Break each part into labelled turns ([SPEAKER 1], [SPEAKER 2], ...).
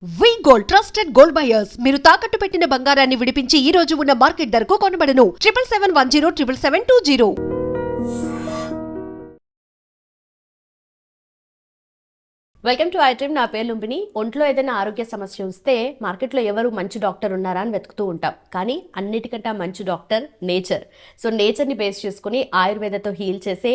[SPEAKER 1] వి gold trusted gold buyers మీరు తాకట్టు పెట్టిన బంగారాన్ని విడిపించి ఈ రోజు ఉన్న మార్కెట్ ధరకు కొనబడను 7771077720.
[SPEAKER 2] Welcome to item. నా పేరు లుంబిని. ఒంట్లో ఏదైనా ఆరోగ్య సమస్య వస్తే మార్కెట్లో ఎవరు మంచి డాక్టర్ ఉన్నారా అని వెతుకుతూ ఉంటాం. కానీ అన్నిటికంటే మంచి డాక్టర్ నేచర్. సో నేచర్ని బేస్ చేసుకుని ఆయుర్వేదతో హీల్ చేసే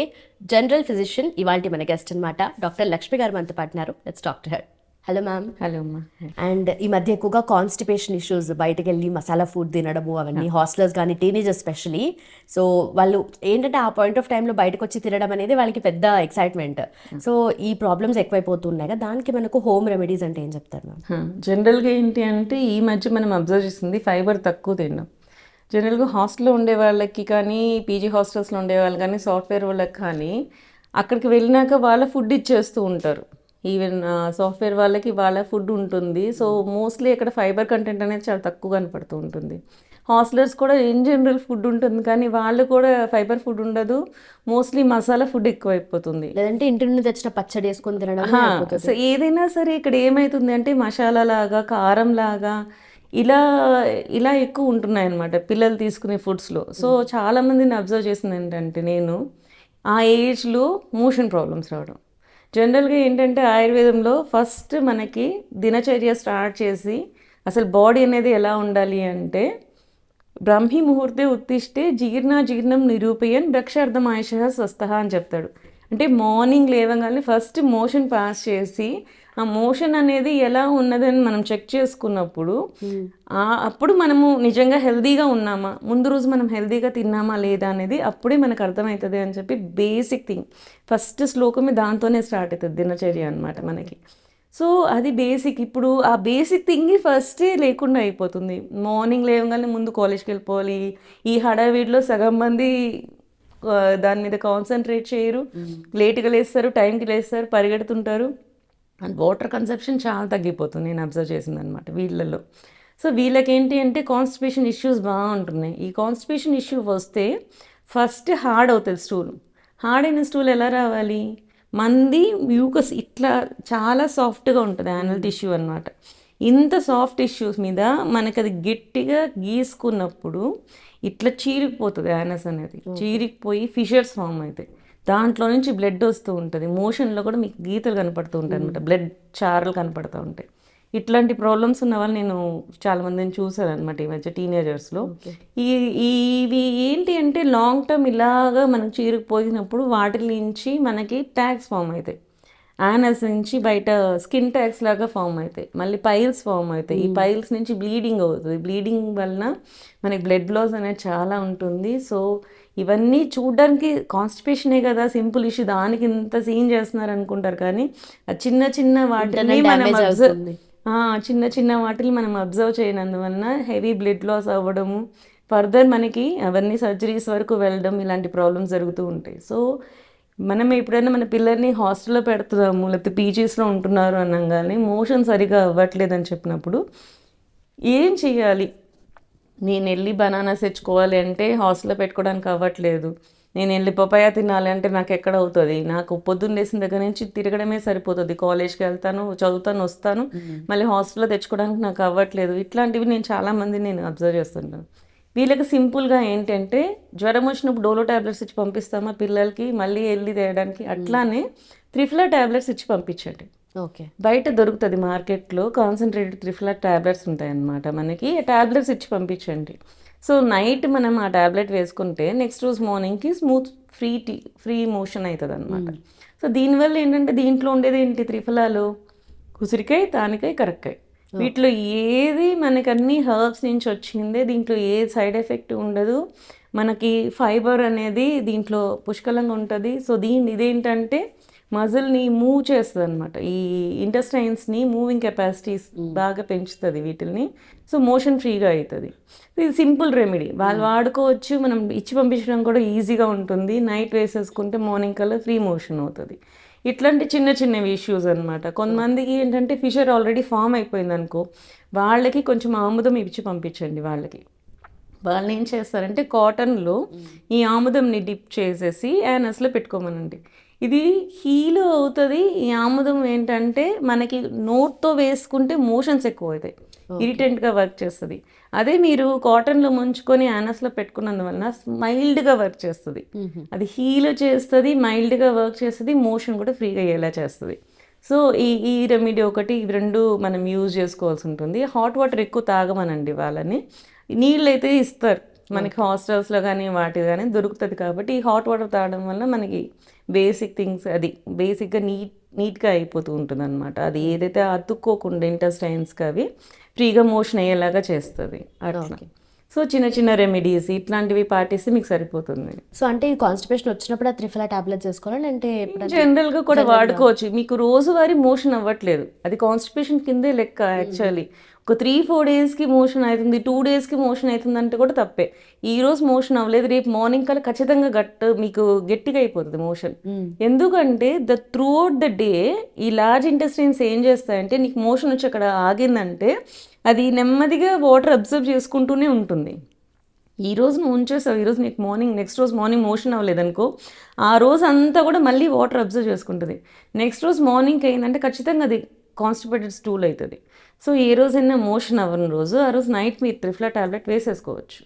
[SPEAKER 2] జనరల్ ఫిజిషియన్ ఇవాళ మన గెస్ట్ అనమాట. డాక్టర్ లక్ష్మి గారు మనతో పాటున్నారు. Let's talk to her. Hello ma'am.
[SPEAKER 3] Hello అమ్మా.
[SPEAKER 2] అండ్ ఈ మధ్య ఎక్కువగా కాన్స్టిపేషన్ ఇష్యూస్, బయటకు వెళ్ళి మసాలా ఫుడ్ తినడము అవన్నీ, హాస్టలర్స్ కానీ టీనేజర్స్ స్పెషలీ. సో వాళ్ళు ఏంటంటే ఆ పాయింట్ ఆఫ్ టైంలో బయటకు వచ్చి తినడం అనేది వాళ్ళకి పెద్ద ఎక్సైట్మెంట్. సో ఈ ప్రాబ్లమ్స్ ఎక్కువైపోతున్నాయి కదా, దానికి మనకు హోమ్ రెమెడీస్ అంటే ఏం చెప్తారు మ్యామ్?
[SPEAKER 3] జనరల్గా ఏంటి అంటే ఈ మధ్య మనం అబ్జర్వ్ చేస్తుంది ఫైబర్ తక్కువ తినడం. జనరల్గా హాస్టల్లో ఉండే వాళ్ళకి కానీ, పీజీ హాస్టల్స్లో ఉండే వాళ్ళు కానీ, సాఫ్ట్వేర్ వాళ్ళకి కానీ అక్కడికి వెళ్ళినాక వాళ్ళ ఫుడ్ ఇచ్చేస్తూ ఉంటారు. ఈవెన్ సాఫ్ట్వేర్ వాళ్ళకి వాళ్ళ ఫుడ్ ఉంటుంది. సో మోస్ట్లీ ఇక్కడ ఫైబర్ కంటెంట్ అనేది చాలా తక్కువ కనపడుతూ ఉంటుంది. హాస్టలర్స్ కూడా ఇన్ జనరల్ ఫుడ్ ఉంటుంది, కానీ వాళ్ళు కూడా ఫైబర్ ఫుడ్ ఉండదు. మోస్ట్లీ మసాలా ఫుడ్ ఎక్కువైపోతుంది.
[SPEAKER 2] లేదంటే ఇంటి నుండి తెచ్చిన పచ్చడి వేసుకొని తినడం.
[SPEAKER 3] సో ఏదైనా సరే ఇక్కడ ఏమవుతుంది అంటే మసాలా లాగా, కారం లాగా ఇలా ఇలా ఎక్కువ ఉంటున్నాయి అన్నమాట పిల్లలు తీసుకునే ఫుడ్స్లో. సో చాలామందిని అబ్జర్వ్ చేసింది ఏంటంటే నేను ఆ ఏజ్లో మోషన్ ప్రాబ్లమ్స్ రావడం. జనరల్గా ఏంటంటే ఆయుర్వేదంలో ఫస్ట్ మనకి దినచర్య స్టార్ట్ చేసి అసలు బాడీ అనేది ఎలా ఉండాలి అంటే బ్రహ్మీ ముహూర్తే ఉత్తిష్టే జీర్ణం నిరూపయన్ రక్షార్థం ఆయుష స్వస్థ అని చెప్తాడు. అంటే మార్నింగ్ లేవగానే ఫస్ట్ మోషన్ పాస్ చేసి ఆ మోషన్ అనేది ఎలా ఉన్నదని మనం చెక్ చేసుకున్నప్పుడు అప్పుడు మనము నిజంగా హెల్దీగా ఉన్నామా, ముందు రోజు మనం హెల్దీగా తిన్నామా లేదా అనేది అప్పుడే మనకు అర్థమవుతుంది అని చెప్పి బేసిక్ థింగ్ ఫస్ట్ శ్లోకమే దాంతోనే స్టార్ట్ అవుతుంది దినచర్య అనమాట మనకి. సో అది బేసిక్. ఇప్పుడు ఆ బేసిక్ థింగ్ ఫస్టే లేకుండా అయిపోతుంది. మార్నింగ్ లేవగానే ముందు కాలేజ్కి వెళ్ళిపోవాలి. ఈ హడావిడిలో సగం మంది దాని మీద కాన్సన్ట్రేట్ చేయరు, లేట్గా లేస్తారు, టైంకి లేస్తారు, పరిగెడుతుంటారు. అండ్ వాటర్ కన్సంప్షన్ చాలా తగ్గిపోతుంది నేను అబ్జర్వ్ చేసింది అనమాట వీళ్ళల్లో. సో వీళ్ళకి ఏంటి అంటే కాన్స్టిపేషన్ ఇష్యూస్ బాగుంటున్నాయి. ఈ కాన్స్టిపేషన్ ఇష్యూ వస్తే ఫస్ట్ హార్డ్ అవుతుంది స్టూల్. హార్డ్ అయిన స్టూల్ ఎలా రావాలి? మంది మ్యూకస్ ఇట్లా చాలా సాఫ్ట్గా ఉంటుంది యానల్ టిష్యూ అనమాట. ఇంత సాఫ్ట్ టిష్యూస్ మీద మనకి అది గట్టిగా గీసుకున్నప్పుడు ఇట్లా చీరికిపోతుంది యానస్ అనేది. చీరికిపోయి ఫిషర్స్ ఫామ్ అవుతాయి. దాంట్లో నుంచి బ్లడ్ వస్తూ ఉంటుంది. మోషన్లో కూడా మీకు గీతలు కనపడుతూ ఉంటాయి అనమాట, బ్లడ్ చారలు కనపడుతూ ఉంటాయి. ఇట్లాంటి ప్రాబ్లమ్స్ ఉన్న వాళ్ళు నేను చాలామందిని చూసాను అనమాట ఈ మధ్య టీనేజర్స్లో. ఇవి ఏంటి అంటే లాంగ్ టర్మ్ ఇలాగా మనకు చీరుకుపోయినప్పుడు వాటి నుంచి మనకి ట్యాగ్స్ ఫామ్ అవుతాయి. యానస్ నుంచి బయట స్కిన్ ట్యాగ్స్ లాగా ఫామ్ అవుతాయి. మళ్ళీ పైల్స్ ఫామ్ అవుతాయి. ఈ పైల్స్ నుంచి బ్లీడింగ్ అవుతుంది. బ్లీడింగ్ వలన మనకి బ్లడ్ లాస్ అనేది చాలా ఉంటుంది. సో ఇవన్నీ చూడడానికి కాన్స్టిపేషనే కదా, సింపుల్ ఇష్యూ, దానికి ఇంత సీన్ చేస్తున్నారు అనుకుంటారు. కానీ ఆ చిన్న చిన్న వాటిని మనం అబ్జర్వ్ చేయనందువలన హెవీ బ్లడ్ లాస్ అవ్వడము, ఫర్దర్ మనకి అవన్నీ సర్జరీస్ వరకు వెళ్ళడం, ఇలాంటి ప్రాబ్లమ్స్ జరుగుతూ ఉంటాయి. సో మనం ఎప్పుడైనా మన పిల్లల్ని హాస్టల్లో పెడుతున్నాము, లేకపోతే పీజీస్లో ఉంటున్నారు అనగానే మోషన్ సరిగా అవ్వట్లేదని చెప్పినప్పుడు ఏం చేయాలి? నేను వెళ్ళి బనానాస్ తెచ్చుకోవాలి అంటే హాస్టల్లో పెట్టుకోవడానికి అవ్వట్లేదు. నేను వెళ్ళి పపాయ తినాలి అంటే నాకు ఎక్కడ అవుతుంది? నాకు పొద్దున్న లేసిన దగ్గర నుంచి తిరగడమే సరిపోతుంది. కాలేజ్కి వెళ్తాను, చదువుతాను, వస్తాను, మళ్ళీ హాస్టల్లో తెచ్చుకోవడానికి నాకు అవ్వట్లేదు. ఇట్లాంటివి నేను చాలామంది అబ్జర్వ్ చేస్తుంటాను. వీళ్ళకి సింపుల్గా ఏంటంటే జ్వరం వచ్చినప్పుడు డోలో ట్యాబ్లెట్స్ ఇచ్చి పంపిస్తామా పిల్లలకి, మళ్ళీ వెళ్ళి తేయడానికి? అట్లానే త్రిఫ్లా ట్యాబ్లెట్స్ ఇచ్చి పంపించండి.
[SPEAKER 2] ఓకే,
[SPEAKER 3] బయట దొరుకుతుంది మార్కెట్లో, కాన్సన్ట్రేటెడ్ త్రిఫ్లా ట్యాబ్లెట్స్ ఉంటాయన్నమాట మనకి. ట్యాబ్లెట్స్ ఇచ్చి పంపించండి. సో నైట్ మనం ఆ ట్యాబ్లెట్ వేసుకుంటే నెక్స్ట్ రోజు మార్నింగ్కి స్మూత్ ఫ్రీ మోషన్ అవుతుంది అనమాట. సో దీనివల్ల ఏంటంటే దీంట్లో ఉండేది ఏంటి? త్రిఫలాలో ఉసిరికాయ, తానికాయ, కరక్కాయ, వీటిలో ఏది మనకి అన్ని హర్బ్స్ నుంచి వచ్చిందే. దీంట్లో ఏ సైడ్ ఎఫెక్ట్ ఉండదు. మనకి ఫైబర్ అనేది దీంట్లో పుష్కలంగా ఉంటుంది. సో ఇదేంటంటే మజిల్ని మూవ్ చేస్తుంది అనమాట. ఈ ఇంటెస్టైన్స్ని మూవింగ్ కెపాసిటీస్ బాగా పెంచుతుంది వీటిని. సో మోషన్ ఫ్రీగా అవుతుంది. ఇది సింపుల్ రెమెడీ, వాళ్ళు వాడుకోవచ్చు. మనం ఇచ్చి పంపించడం కూడా ఈజీగా ఉంటుంది. నైట్ వేసేసుకుంటే మార్నింగ్ కల్లా ఫ్రీ మోషన్ అవుతుంది. ఇట్లాంటి చిన్న చిన్నవి ఇష్యూస్ అనమాట. కొంతమందికి ఏంటంటే ఫిషర్ ఆల్రెడీ ఫామ్ అయిపోయింది అనుకో, వాళ్ళకి కొంచెం ఆముదం ఇచ్చి పంపించండి. వాళ్ళు ఏం చేస్తారంటే కాటన్లో ఈ ఆముదంని డిప్ చేసేసి యానస్లో పెట్టుకోమనండి. ఇది హీల్ అవుతుంది. ఈ ఆముదం ఏంటంటే మనకి నోట్తో వేసుకుంటే మోషన్స్ ఎక్కువ అవుతాయి, ఇరిటెంట్గా వర్క్ చేస్తుంది. అదే మీరు కాటన్లో ముంచుకొని యానస్లో పెట్టుకున్నందువలన మైల్డ్గా వర్క్ చేస్తుంది. అది హీల్ చేస్తుంది, మైల్డ్గా వర్క్ చేస్తుంది, మోషన్ కూడా ఫ్రీగా అయ్యేలా చేస్తుంది. సో ఈ రెమెడీ ఒకటి, ఇవి రెండు మనం యూజ్ చేసుకోవాల్సి ఉంటుంది. హాట్ వాటర్ ఎక్కువ తాగమనండి వాళ్ళని. నీళ్ళు అయితే ఇస్తారు మనకి హాస్టల్స్లో కానీ వాటి కానీ దొరుకుతుంది. కాబట్టి ఈ హాట్ వాటర్ తాగడం వల్ల మనకి బేసిక్ థింగ్స్ అది బేసిక్గా నీట్గా అయిపోతూ ఉంటుంది అనమాట. అది ఏదైతే అతుక్కోకుండా ఇంటెస్టైన్స్కి అవి ఫ్రీగా మోషన్ అయ్యేలాగా చేస్తుంది అట్లా. సో చిన్న చిన్న రెమెడీస్ ఇట్లాంటివి పాటిస్తే మీకు సరిపోతుంది.
[SPEAKER 2] సో అంటే ఈ కాన్స్టిపేషన్ వచ్చినప్పుడు ఆ త్రిఫలా టాబ్లెట్స్ వేసుకోవాలని అంటే
[SPEAKER 3] జనరల్గా కూడా వాడుకోవచ్చు. మీకు రోజువారీ మోషన్ అవ్వట్లేదు, అది కాన్స్టిపేషన్ కిందే లెక్క. యాక్చువల్లీ ఒక 3-4 డేస్కి మోషన్ అవుతుంది, 2 డేస్కి మోషన్ అవుతుంది అంటే కూడా తప్పే. ఈ రోజు మోషన్ అవ్వలేదు, రేపు మార్నింగ్ కల్లా ఖచ్చితంగా మీకు గట్టిగా అయిపోతుంది మోషన్. ఎందుకంటే త్రూ అవుట్ ద డే ఈ లార్జ్ ఇంటెస్టైన్స్ ఏం చేస్తాయంటే, నీకు మోషన్ వచ్చి అక్కడ ఆగిందంటే అది నెమ్మదిగా వాటర్ అబ్జర్వ్ చేసుకుంటూనే ఉంటుంది. ఈ రోజు నువ్వు ఉంచేసావు, ఈరోజు నీకు నెక్స్ట్ రోజు మార్నింగ్ మోషన్ అవ్వలేదనుకో, ఆ రోజు అంతా కూడా మళ్ళీ వాటర్ అబ్జర్వ్ చేసుకుంటుంది. నెక్స్ట్ రోజు మార్నింగ్కి అయిందంటే ఖచ్చితంగా అది కాన్స్టిపేటెడ్ స్టూల్ అవుతుంది. సో ఏ రోజైనా మోషన్ అవ్వని రోజు ఆ రోజు నైట్ మీరు త్రిఫలా టాబ్లెట్ వేసేసుకోవచ్చు.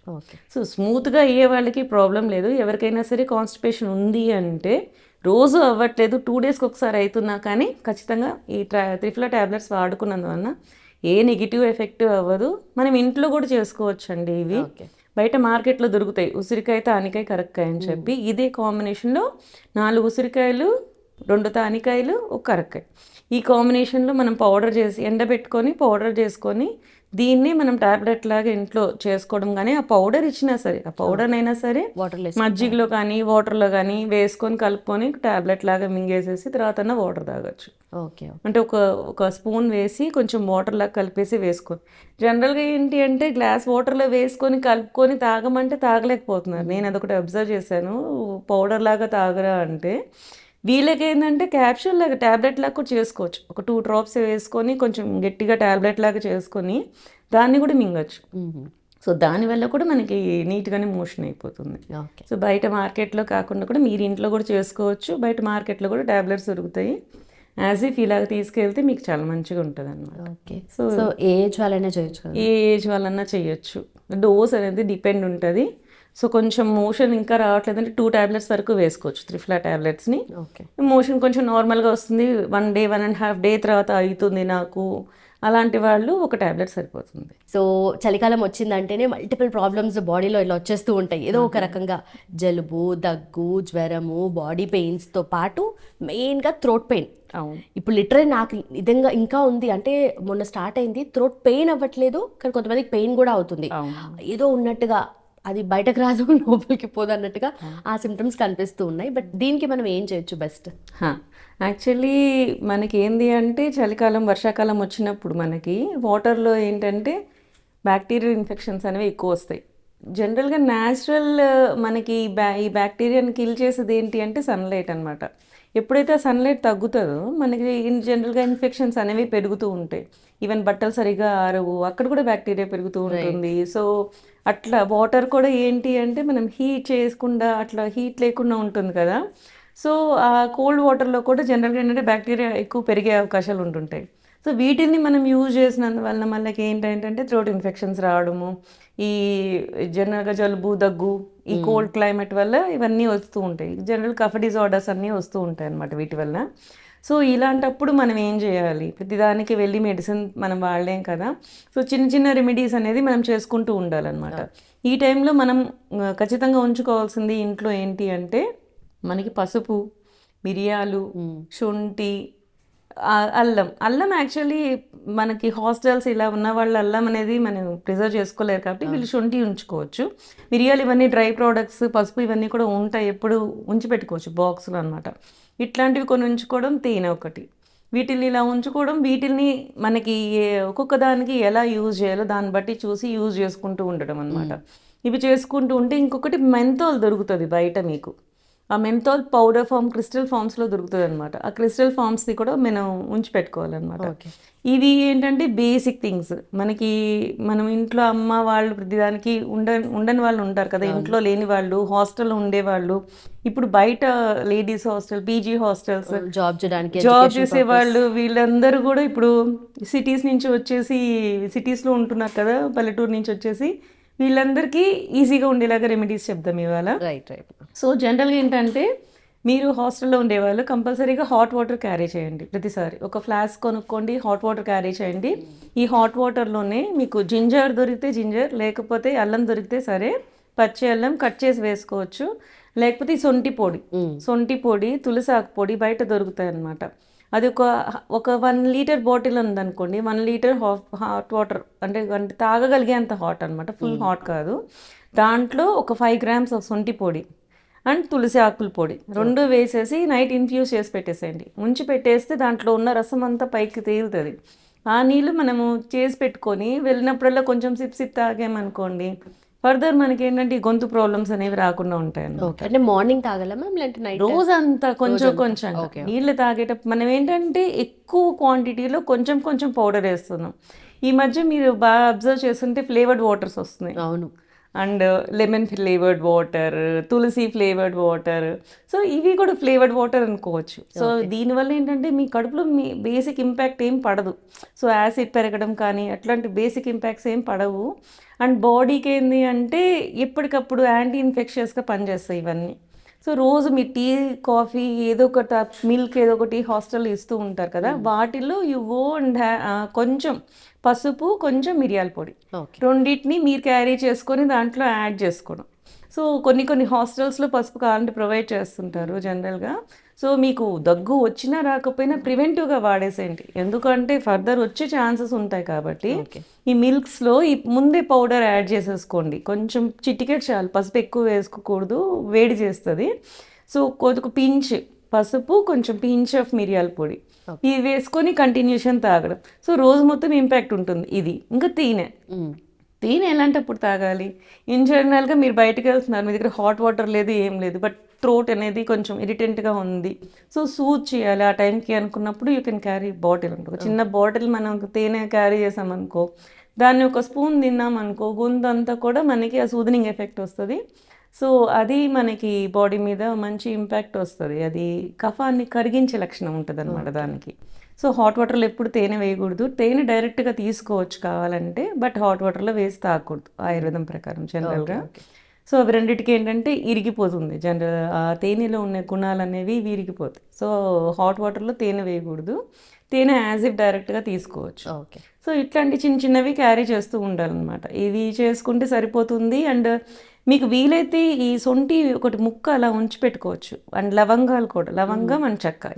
[SPEAKER 3] సో స్మూత్గా అయ్యే వాళ్ళకి ప్రాబ్లం లేదు. ఎవరికైనా సరే కాన్స్టిపేషన్ ఉంది అంటే రోజు అవ్వట్లేదు, 2 డేస్కి ఒకసారి అవుతున్నా కానీ ఖచ్చితంగా ఈ త్రిఫలా టాబ్లెట్స్ వాడుకున్నందువల్ల ఏ నెగిటివ్ ఎఫెక్ట్ అవ్వదు. మనం ఇంట్లో కూడా చేసుకోవచ్చు అండి. ఇవి బయట మార్కెట్లో దొరుకుతాయి, ఉసిరికాయ తానికాయ కరక్కాయ అని చెప్పి. ఇదే కాంబినేషన్లో 4 ఉసిరికాయలు, 2 తానికాయలు, 1 కరక్కాయ, ఈ కాంబినేషన్లో మనం పౌడర్ చేసి ఎండబెట్టుకొని పౌడర్ చేసుకొని దీన్ని మనం టాబ్లెట్ లాగా ఇంట్లో చేసుకోవడం. కానీ ఆ పౌడర్ ఇచ్చినా సరే, ఆ పౌడర్ అయినా సరే మజ్జిగలో కానీ వాటర్లో కానీ వేసుకొని కలుపుకొని టాబ్లెట్ లాగా మింగేసేసి తర్వాత వాటర్ తాగొచ్చు. అంటే ఒక స్పూన్ వేసి కొంచెం వాటర్ లాగా కలిపేసి వేసుకొని. జనరల్గా ఏంటి అంటే గ్లాస్ వాటర్లో వేసుకొని కలుపుకొని తాగమంటే తాగలేకపోతున్నారు. నేను అదొకటి అబ్జర్వ్ చేశాను. పౌడర్ లాగా తాగరా అంటే వీళ్ళకి ఏంటంటే క్యాప్సూల్ లాగా ట్యాబ్లెట్ లాగా కూడా చేసుకోవచ్చు. ఒక 2 డ్రాప్స్ వేసుకొని కొంచెం గట్టిగా ట్యాబ్లెట్ లాగా చేసుకొని దాన్ని కూడా మింగచ్చు. సో దానివల్ల కూడా మనకి నీట్గానే మోషన్ అయిపోతుంది. సో బయట మార్కెట్లో కాకుండా కూడా మీరు ఇంట్లో కూడా చేసుకోవచ్చు. బయట మార్కెట్లో కూడా ట్యాబ్లెట్స్ దొరుకుతాయి. యాజ్ ఇఫ్ ఇలాగ తీసుకెళ్తే మీకు చాలా మంచిగా ఉంటుంది అన్నమాట.
[SPEAKER 2] సో ఏ ఏజ్ వాళ్ళైనా చేయొచ్చు,
[SPEAKER 3] ఏ ఏజ్ వాళ్ళన్నా చేయొచ్చు. డోస్ అనేది డిపెండ్ ఉంటుంది. సో కొంచెం మోషన్ ఇంకా రావట్లేదంటే 2 టాబ్లెట్స్ వరకు వేసుకోవచ్చు త్రిఫలా టాబ్లెట్స్ని. మోషన్ కొంచెం నార్మల్గా వస్తుంది, 1 డే 1.5 డే తర్వాత అవుతుంది నాకు, అలాంటి వాళ్ళు 1 టాబ్లెట్ సరిపోతుంది.
[SPEAKER 2] సో చలికాలం వచ్చిందంటేనే మల్టిపుల్ ప్రాబ్లమ్స్ బాడీలో ఇలా వచ్చేస్తూ ఉంటాయి. ఏదో ఒక రకంగా జలుబు, దగ్గు, జ్వరము, బాడీ పెయిన్స్తో పాటు మెయిన్గా థ్రోట్ పెయిన్. ఇప్పుడు లిటరలీ నాకు నిజంగా ఇంకా ఉంది. అంటే మొన్న స్టార్ట్ అయింది, థ్రోట్ పెయిన్ అవ్వట్లేదు కానీ కొంతమందికి పెయిన్ కూడా అవుతుంది. ఏదో ఉన్నట్టుగా అది బయటకు రాదు, లోపలికి పోదు అన్నట్టుగా ఆ సిమ్టమ్స్ కనిపిస్తూ ఉన్నాయి. బట్ దీనికి మనం ఏం చేయొచ్చు బెస్ట్?
[SPEAKER 3] యాక్చువల్లీ మనకి ఏంది అంటే చలికాలం వర్షాకాలం వచ్చినప్పుడు మనకి వాటర్లో ఏంటంటే బ్యాక్టీరియల్ ఇన్ఫెక్షన్స్ అనేవి ఎక్కువ వస్తాయి. జనరల్గా న్యాచురల్ మనకి ఈ బ్యాక్టీరియాని కిల్ చేసేది ఏంటి అంటే సన్లైట్ అనమాట. ఎప్పుడైతే ఆ సన్లైట్ తగ్గుతుందో మనకి జనరల్గా ఇన్ఫెక్షన్స్ అనేవి పెరుగుతూ ఉంటాయి. ఈవెన్ బట్టలు సరిగా ఆరవు, అక్కడ కూడా బ్యాక్టీరియా పెరుగుతూ ఉంటుంది. సో అట్లా వాటర్ కూడా ఏంటి అంటే మనం హీట్ చేసుకుండా అట్లా హీట్ లేకుండా ఉంటుంది కదా. సో ఆ కోల్డ్ వాటర్లో కూడా జనరల్గా ఏంటంటే బ్యాక్టీరియా ఎక్కువ పెరిగే అవకాశాలు ఉంటుంటాయి. సో వీటిని మనం యూజ్ చేసినందువల్ల మనకి ఏంటంటే థ్రోట్ ఇన్ఫెక్షన్స్ రావడము, ఈ జనరల్గా జలుబు, దగ్గు, ఈ కోల్డ్ క్లైమేట్ వల్ల ఇవన్నీ వస్తూ ఉంటాయి. జనరల్ కఫ్ డిజార్డర్స్ అన్నీ వస్తూ ఉంటాయి అన్నమాట వీటి వల్ల. సో ఇలాంటప్పుడు మనం ఏం చేయాలి? ప్రతిదానికి వెళ్ళి మెడిసిన్ మనం వాడలేం కదా. సో చిన్న చిన్న రెమెడీస్ అనేది మనం చేసుకుంటూ ఉండాలన్నమాట. ఈ టైంలో మనం ఖచ్చితంగా ఉంచుకోవాల్సింది ఇంట్లో ఏంటి అంటే మనకి పసుపు, మిరియాలు, శొంఠి, అల్లం. యాక్చువల్లీ మనకి హాస్టల్స్ ఇలా ఉన్న వాళ్ళు అల్లం అనేది మనం ప్రిజర్వ్ చేసుకోలేరు కాబట్టి వీళ్ళు శొంఠి ఉంచుకోవచ్చు. మిరియాలు ఇవన్నీ డ్రై ప్రోడక్ట్స్, పసుపు ఇవన్నీ కూడా ఉంటాయి, ఎప్పుడు ఉంచి పెట్టుకోవచ్చు బాక్స్లో అనమాట. ఇట్లాంటివి కొన్ని ఉంచుకోవడం, తేనె ఒకటి, వీటిని ఇలా ఉంచుకోవడం. వీటిని మనకి ఒక్కొక్క దానికి ఎలా యూజ్ చేయాలో దాన్ని బట్టి చూసి యూజ్ చేసుకుంటూ ఉండడం అనమాట. ఇవి చేసుకుంటూ ఉంటే ఇంకొకటి మెంథాల్ దొరుకుతుంది బయట మీకు. ఆ మెంథాల్ పౌడర్ ఫామ్ క్రిస్టల్ ఫామ్స్లో దొరుకుతుంది అనమాట. ఆ క్రిస్టల్ ఫామ్స్ది కూడా మనం ఉంచి పెట్టుకోవాలన్నమాట. ఇవి ఏంటంటే బేసిక్ థింగ్స్. మనం ఇంట్లో అమ్మ వాళ్ళు ప్రతిదానికి ఉండని వాళ్ళు ఉంటారు కదా, ఇంట్లో లేని వాళ్ళు, హాస్టల్లో ఉండేవాళ్ళు, ఇప్పుడు బయట ladies hostel, PG hostels, job చేసే వాళ్ళు, వీళ్ళందరూ కూడా ఇప్పుడు సిటీస్ నుంచి వచ్చేసి సిటీస్లో ఉంటున్నారు కదా, పల్లెటూరు నుంచి వచ్చేసి వీళ్ళందరికీ ఈజీగా ఉండేలాగా రెమెడీస్ చెప్దాం ఇవాళ.
[SPEAKER 2] రైట్.
[SPEAKER 3] సో జనరల్గా ఏంటంటే మీరు హాస్టల్లో ఉండేవాళ్ళు కంపల్సరీగా హాట్ వాటర్ క్యారీ చేయండి. ప్రతిసారి ఒక ఫ్లాస్క్ కొనుక్కోండి, హాట్ వాటర్ క్యారీ చేయండి. ఈ హాట్ వాటర్లోనే మీకు జింజర్ దొరికితే జింజర్, లేకపోతే అల్లం దొరికితే సరే, పచ్చి అల్లం కట్ చేసి వేసుకోవచ్చు, లేకపోతే ఈ సొంటి పొడి, తులసాకు పొడి బయట దొరుకుతాయి అన్నమాట. అది ఒక 1 లీటర్ బాటిల్ ఉందనుకోండి, 1 లీటర్ హాట్ వాటర్ అంటే తాగగలిగే అంత హాట్ అనమాట, ఫుల్ హాట్ కాదు. దాంట్లో ఒక 5 grams ఆఫ్ సొంటి పొడి అండ్ తులసి ఆకుల పొడి 2 వేసేసి నైట్ ఇన్ఫ్యూజ్ చేసి పెట్టేసేయండి. ఉంచి పెట్టేస్తే దాంట్లో ఉన్న రసం అంతా పైకి తేలుతుంది. ఆ నీళ్ళు మనము చేసి పెట్టుకొని వెళ్ళినప్పుడల్లా కొంచెం సిప్ తాగామనుకోండి, ఫర్దర్ మనకి ఏంటంటే ఈ గొంతు ప్రాబ్లమ్స్ అనేవి రాకుండా ఉంటాయి.
[SPEAKER 2] అంటే మార్నింగ్ తాగాలమా లేదంటే నైట్?
[SPEAKER 3] రోజంతా కొంచెం నీళ్ళు తాగేటప్పుడు మనం ఏంటంటే ఎక్కువ క్వాంటిటీలో కొంచెం పౌడర్ వేస్తున్నాం. ఈ మధ్య మీరు బాగా అబ్జర్వ్ చేస్తుంటే ఫ్లేవర్డ్ వాటర్స్ వస్తున్నాయి.
[SPEAKER 2] అవును.
[SPEAKER 3] And lemon flavoured water, tulsi flavoured water. So ఇవి కూడా ఫ్లేవర్డ్ వాటర్ అనుకోవచ్చు. సో దీనివల్ల ఏంటంటే మీ కడుపులో మీ బేసిక్ ఇంపాక్ట్ ఏం పడదు. సో యాసిడ్ పెరగడం కానీ అట్లాంటి బేసిక్ ఇంపాక్ట్స్ ఏం పడవు. అండ్ బాడీకి ఏంది అంటే ఎప్పటికప్పుడు యాంటీ ఇన్ఫెక్షన్స్గా పనిచేస్తాయి ఇవన్నీ. సో రోజు మీ టీ, కాఫీ, ఏదో ఒకటి మిల్క్ ఏదో ఒకటి హాస్టల్లో ఇస్తూ ఉంటారు కదా, వాటిల్లో యు గో అండ్ కొంచెం పసుపు, కొంచెం మిరియాల పొడి, రెండింటిని మీరు క్యారీ చేసుకొని దాంట్లో యాడ్ చేసుకోవడం. సో కొన్ని హాస్టల్స్లో పసుపు కావాలంటే ప్రొవైడ్ చేస్తుంటారు జనరల్గా. సో మీకు దగ్గు వచ్చినా రాకపోయినా ప్రివెంటివ్గా వాడేసేయండి, ఎందుకంటే ఫర్దర్ వచ్చే ఛాన్సెస్ ఉంటాయి కాబట్టి. ఈ మిల్క్స్లో ఈ ముందే పౌడర్ యాడ్ చేసేసుకోండి, కొంచెం చిటికెట్ చాలు, పసుపు ఎక్కువ వేసుకోకూడదు, వేడి చేస్తుంది. సో కొద్దిగా పించ్ పసుపు, కొంచెం పించ్ ఆఫ్ మిరియాల పొడి, ఇవి వేసుకొని కంటిన్యూషన్ తాగడం. సో రోజు మొత్తం ఇంపాక్ట్ ఉంటుంది ఇది. ఇంకా తేనె ఎలాంటప్పుడు తాగాలి? ఇన్ జనరల్గా మీరు బయటకు వెళ్తున్నారు, మీ దగ్గర హాట్ వాటర్ లేదు, ఏం లేదు, బట్ థ్రోట్ అనేది కొంచెం ఇరిటెంట్గా ఉంది, సో సూత్ చేయాలి ఆ టైంకి అనుకున్నప్పుడు యూ కెన్ క్యారీ బాటిల్ ఉంటుంది. చిన్న బాటిల్ మనం తేనె క్యారీ చేసామనుకో, దాన్ని ఒక స్పూన్ తిన్నామనుకో, గొంతు అంతా కూడా మనకి ఆ సూదనింగ్ ఎఫెక్ట్ వస్తుంది. సో అది మనకి బాడీ మీద మంచి ఇంపాక్ట్ వస్తుంది. అది కఫాన్ని కరిగించే లక్షణం ఉంటుంది అనమాట దానికి. సో హాట్ వాటర్లో ఎప్పుడు తేనె వేయకూడదు. తేనె డైరెక్ట్గా తీసుకోవచ్చు కావాలంటే, బట్ హాట్ వాటర్లో వేసి తాగకూడదు ఆయుర్వేదం ప్రకారం జనరల్గా. సో అవి రెండింటికి ఏంటంటే ఇరిగిపోతుంది, ఆ తేనెలో ఉన్న గుణాలు అనేవి విరిగిపోతాయి. సో హాట్ వాటర్లో తేనె వేయకూడదు, తేనె యాజ్ ఇఫ్ డైరెక్ట్గా తీసుకోవచ్చు. సో ఇట్లాంటి చిన్నవి క్యారీ చేస్తూ ఉండాలన్నమాట. ఇవి చేసుకుంటే సరిపోతుంది. అండ్ మీకు వీలైతే ఈ సొంటి ఒకటి ముక్క అలా ఉంచి పెట్టుకోవచ్చు. అండ్ లవంగాలు కూడా, లవంగం అండ్ చెక్క,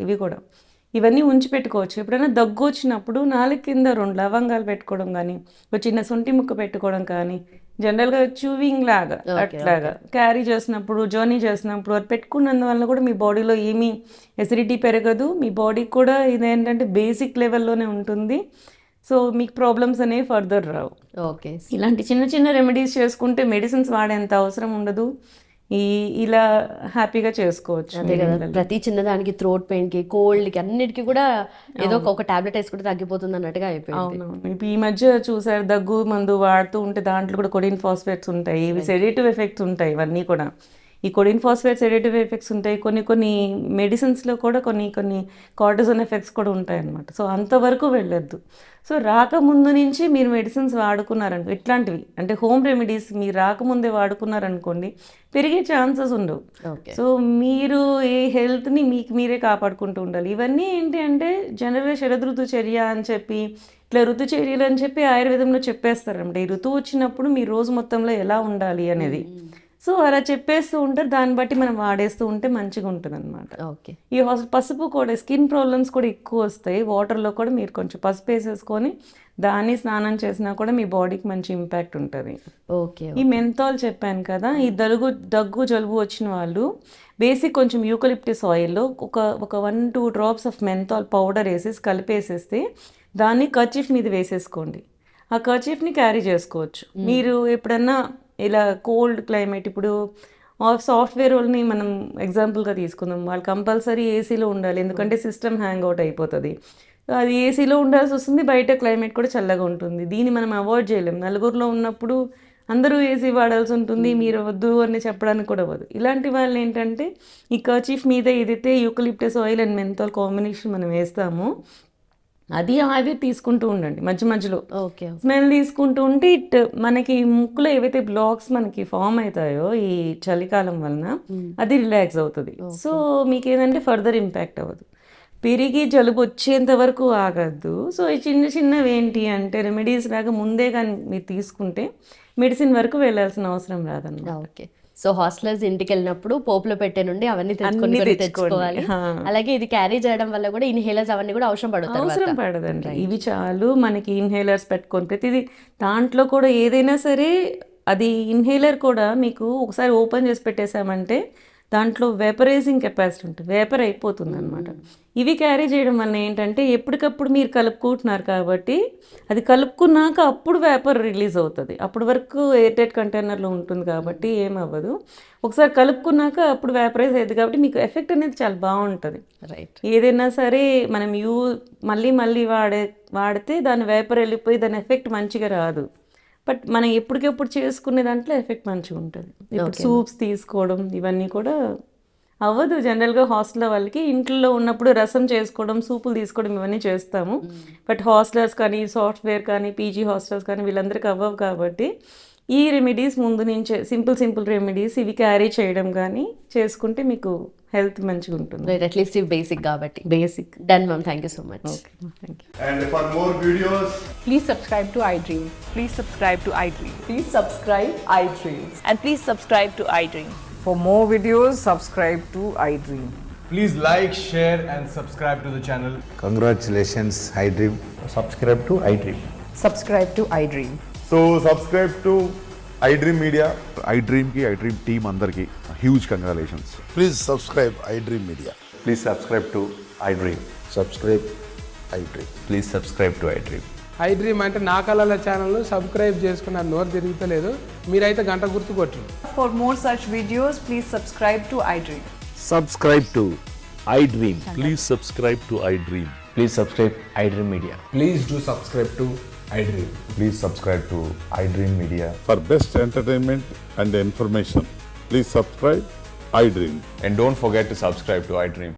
[SPEAKER 3] ఇవన్నీ ఉంచి పెట్టుకోవచ్చు. ఎప్పుడైనా దగ్గు వచ్చినప్పుడు నాలుగు కింద 2 లవంగాలు పెట్టుకోవడం కానీ, ఒక చిన్న సొంటి ముక్క పెట్టుకోవడం కానీ, జనరల్గా చూవింగ్ లాగా అట్లాగా క్యారీ చేసినప్పుడు, జర్నీ చేసినప్పుడు అది పెట్టుకున్నందువల్ల కూడా మీ బాడీలో ఏమీ ఎసిడిటీ పెరగదు, మీ బాడీకి కూడా ఇదేంటంటే బేసిక్ లెవెల్లోనే ఉంటుంది. సో మీకు ప్రాబ్లమ్స్ అనేవి ఫర్దర్ రావు. ఇలాంటి చిన్న రెమెడీస్ చేసుకుంటే మెడిసిన్స్ వాడేంత అవసరం ఉండదు, ఇలా హ్యాపీగా చేసుకోవచ్చు.
[SPEAKER 2] అదే కదా, ప్రతి చిన్నదానికి, థ్రోట్ పెయిన్కి, కోల్డ్కి, అన్నిటికీ కూడా ఏదో ఒక టాబ్లెట్ వేసుకుంటే తగ్గిపోతుంది అన్నట్టుగా అయిపోయింది.
[SPEAKER 3] ఇప్పుడు ఈ మధ్య చూసారు, దగ్గు మందు వాడుతూ ఉంటే దాంట్లో కూడా కొడిన్ ఫాస్ఫేట్స్ ఉంటాయి, ఇవి సెడేటివ్ ఎఫెక్ట్స్ ఉంటాయి. ఇవన్నీ కూడా ఈ కొడిన్ ఫాస్ఫేట్ సెడేటివ్ ఎఫెక్ట్స్ ఉంటాయి. కొన్ని మెడిసిన్స్లో కూడా కొన్ని కార్టిజోన్ ఎఫెక్ట్స్ కూడా ఉంటాయి అన్నమాట. సో అంతవరకు వెళ్ళొద్దు. సో రాకముందు నుంచి మీరు మెడిసిన్స్ వాడుకున్నారనుకో, ఇట్లాంటివి అంటే హోమ్ రెమెడీస్ మీరు రాకముందే వాడుకున్నారనుకోండి, పెరిగే ఛాన్సెస్ ఉండవు. సో మీరు ఏ హెల్త్ని మీరే కాపాడుకుంటూ ఉండాలి. ఇవన్నీ ఏంటి అంటే జనరల్గా శరదృతుచర్య అని చెప్పి, ఇట్లా ఋతుచర్యలు అని చెప్పి ఆయుర్వేదంలో చెప్పేస్తారన్నమాట. ఈ ఋతువు వచ్చినప్పుడు మీ రోజు మొత్తంలో ఎలా ఉండాలి అనేది. సో అలా చెప్పేస్తూ ఉంటారు, దాన్ని బట్టి మనం వాడేస్తూ ఉంటే మంచిగా ఉంటుంది అనమాట. ఈ పసుపు కూడా, స్కిన్ ప్రాబ్లమ్స్ కూడా ఎక్కువ వస్తాయి. వాటర్లో కూడా మీరు కొంచెం పసుపు వేసేసుకొని దాన్ని స్నానం చేసినా కూడా మీ బాడీకి మంచి ఇంపాక్ట్ ఉంటుంది. ఈ మెంథాల్ చెప్పాను కదా, ఈ దగ్గు జలుబు వచ్చిన వాళ్ళు బేసిక్ కొంచెం యూకలిప్టస్ ఆయిల్లో ఒక 1-2 drops ఆఫ్ మెంథాల్ పౌడర్ వేసేసి కలిపేసేస్తే దాన్ని కర్చీఫ్ మీద వేసేసుకోండి. ఆ కర్చీఫ్ని క్యారీ చేసుకోవచ్చు. మీరు ఎప్పుడన్నా ఇలా కోల్డ్ క్లైమేట్, ఇప్పుడు సాఫ్ట్వేర్ వాళ్ళని మనం ఎగ్జాంపుల్గా తీసుకుందాం. వాళ్ళు కంపల్సరీ ఏసీలో ఉండాలి, ఎందుకంటే సిస్టమ్ హ్యాంగ్ అవుట్ అయిపోతుంది. అది ఏసీలో ఉండాల్సి వస్తుంది, బయట క్లైమేట్ కూడా చల్లగా ఉంటుంది. దీన్ని మనం అవాయిడ్ చేయలేం. నలుగురిలో ఉన్నప్పుడు అందరూ ఏసీ వాడాల్సి ఉంటుంది, మీరు వద్దు అని చెప్పడానికి కూడా అవ్వదు. ఇలాంటి వాళ్ళు ఏంటంటే ఈ కర్చీఫ్ మీద ఏదైతే eucalyptus oil and menthol combination మనం వేస్తామో అది ఆవిరి తీసుకుంటూ ఉండండి మధ్య మధ్యలో.
[SPEAKER 2] ఓకే.
[SPEAKER 3] స్మెల్ తీసుకుంటూ ఉంటే మనకి ముక్కులో ఏవైతే బ్లాక్స్ మనకి ఫామ్ అవుతాయో ఈ చలికాలం వలన అది రిలాక్స్ అవుతుంది. సో మీకు ఏంటంటే ఫర్దర్ ఇంపాక్ట్ అవ్వదు. పెరిగి జలుబు వచ్చేంత వరకు ఆగద్దు. సో ఈ చిన్న చిన్నవి ఏంటి అంటే రెమెడీస్ లాగా ముందే కానీ మీరు తీసుకుంటే మెడిసిన్ వరకు వెళ్ళాల్సిన అవసరం రాదన్నమాట.
[SPEAKER 2] ఓకే. సో హాస్టలర్స్ ఇంటికి వెళ్ళినప్పుడు పోపులో పెట్టే నుండి అవన్నీ తెచ్చుకోవాలి. అలాగే ఇది క్యారీ చేయడం వల్ల కూడా ఇన్హేలర్స్ అవన్నీ కూడా
[SPEAKER 3] అవసరం పడదండి. ఇవి చాలు మనకి ఇన్హేలర్స్ పెట్టుకొని ప్రతిదీ దాంట్లో కూడా ఏదైనా సరే అది ఇన్హేలర్ కూడా మీకు ఒకసారి ఓపెన్ చేసి పెట్టేసామంటే దాంట్లో వేపరైజింగ్ కెపాసిటీ ఉంటుంది, వేపర్ అయిపోతుంది అనమాట. ఇవి క్యారీ చేయడం వల్ల ఏంటంటే ఎప్పటికప్పుడు మీరు కలుపుకుంటున్నారు కాబట్టి అది కలుపుకున్నాక అప్పుడు వేపర్ రిలీజ్ అవుతుంది. అప్పటి వరకు ఎయిర్టైట్ కంటైనర్లో ఉంటుంది కాబట్టి ఏమవ్వదు. ఒకసారి కలుపుకున్నాక అప్పుడు వేపరైజ్ అయ్యింది కాబట్టి మీకు ఎఫెక్ట్ అనేది చాలా బాగుంటుంది.
[SPEAKER 2] రైట్.
[SPEAKER 3] ఏదైనా సరే మనం మళ్ళీ వాడితే దాని వేపర్ వెళ్ళిపోయి దాని ఎఫెక్ట్ మంచిగా రాదు. బట్ మనం ఎప్పటికెప్పుడు చేసుకునే దాంట్లో ఎఫెక్ట్ మంచిగా ఉంటుంది. ఇప్పుడు సూప్స్ తీసుకోవడం ఇవన్నీ కూడా అవ్వదు జనరల్గా హాస్టల్ వాళ్ళకి. ఇంట్లో ఉన్నప్పుడు రసం చేసుకోవడం, సూపులు తీసుకోవడం ఇవన్నీ చేస్తాము. బట్ హాస్టలర్స్ కానీ సాఫ్ట్వేర్ కానీ పీజీ హాస్టల్స్ కానీ వీళ్ళందరికీ అవ్వవు కాబట్టి ఈ రెమెడీస్ ముందు నుంచే సింపుల్ రెమెడీస్ ఇవి క్యారీ చేయడం కానీ చేసుకుంటే మీకు హెల్త్ మంచిగా ఉంటుంది.
[SPEAKER 2] రైట్. అట్లీస్ట్ ఇవి బేసిక్ కాబట్టి.
[SPEAKER 3] Basic.
[SPEAKER 2] Done ma'am. Thank you so much.
[SPEAKER 3] Okay, thank you.
[SPEAKER 4] And for more videos,
[SPEAKER 5] Please subscribe to iDream. Please subscribe to iDream.
[SPEAKER 6] Please subscribe iDream.
[SPEAKER 5] And please subscribe to iDream.
[SPEAKER 6] For more videos, subscribe to iDream.
[SPEAKER 4] please like, share, and subscribe to the channel.
[SPEAKER 7] Congratulations, iDream.
[SPEAKER 8] Subscribe to iDream.
[SPEAKER 6] Subscribe to iDream.
[SPEAKER 4] So subscribe to iDream Media.
[SPEAKER 9] iDream team అందరికి huge congratulations.
[SPEAKER 7] Please subscribe iDream Media.
[SPEAKER 8] Please subscribe to iDream.
[SPEAKER 7] Subscribe iDream.
[SPEAKER 8] Please subscribe to iDream.
[SPEAKER 10] iDream అంటే నా కళల channel subscribe చేసుకున్న నోరు తిరుగుతలేదు, మీరైతే గంట గుర్తు కొట్టండి.
[SPEAKER 6] For more such videos, please subscribe to iDream.
[SPEAKER 11] Subscribe to iDream. Please subscribe to iDream.
[SPEAKER 8] Please subscribe iDream Media.
[SPEAKER 4] Please do subscribe to iDream.
[SPEAKER 8] Please subscribe to iDream Media.
[SPEAKER 9] For best entertainment and information, please subscribe iDream.
[SPEAKER 8] And don't forget to subscribe to iDream.